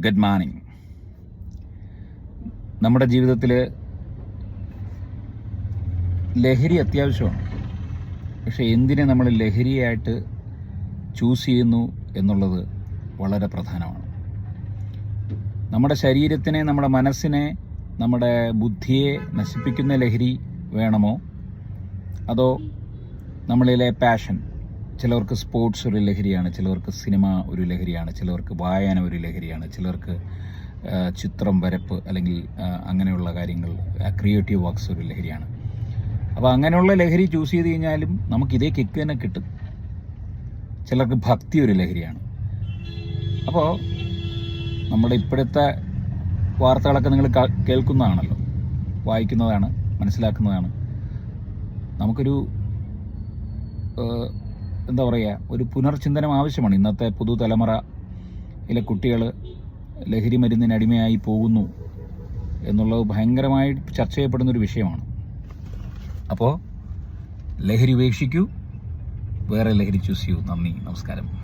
Good morning. നമ്മുടെ ജീവിതത്തിൽ ലഹരി അത്യാവശ്യമാണ്. പക്ഷേ എന്തിനെ നമ്മൾ ലഹരിയായിട്ട് ചൂസ് ചെയ്യുന്നു എന്നുള്ളത് വളരെ പ്രധാനമാണ്. നമ്മുടെ ശരീരത്തിനെ, നമ്മുടെ മനസ്സിനെ, നമ്മുടെ ബുദ്ധിയെ നശിപ്പിക്കുന്ന ലഹരി വേണമോ, അതോ നമ്മളിലെ പാഷൻ? ചിലർക്ക് സ്പോർട്സ് ഒരു ലഹരിയാണ്, ചിലർക്ക് സിനിമ ഒരു ലഹരിയാണ്, ചിലർക്ക് വായന ഒരു ലഹരിയാണ്, ചിലർക്ക് ചിത്രം വരപ്പ് അല്ലെങ്കിൽ അങ്ങനെയുള്ള കാര്യങ്ങൾ, ക്രിയേറ്റീവ് വർക്ക്സ് ഒരു ലഹരിയാണ്. അപ്പോൾ അങ്ങനെയുള്ള ലഹരി ചൂസ് ചെയ്ത് കഴിഞ്ഞാലും നമുക്കിതേ കിക്ക് തന്നെ കിട്ടും. ചിലർക്ക് ഭക്തി ഒരു ലഹരിയാണ്. അപ്പോൾ നമ്മുടെ ഇപ്പോഴത്തെ വാർത്തകളൊക്കെ നിങ്ങൾ കേൾക്കുന്നതാണല്ലോ, വായിക്കുന്നതാണ്, മനസ്സിലാക്കുന്നതാണ്. നമുക്കൊരു എന്താ പറയുക, ഒരു പുനർചിന്തനം ആവശ്യമാണ്. ഇന്നത്തെ പുതുതലമുറയിലെ കുട്ടികൾ ലഹരി മരുന്നിന് അടിമയായി പോകുന്നു എന്നുള്ളത് ഭയങ്കരമായി ചർച്ച ചെയ്യപ്പെടുന്നൊരു വിഷയമാണ്. അപ്പോൾ ലഹരി ഉപേക്ഷിക്കൂ, വേറെ ലഹരി ചൂസ് ചെയ്യൂ. നന്ദി, നമസ്കാരം.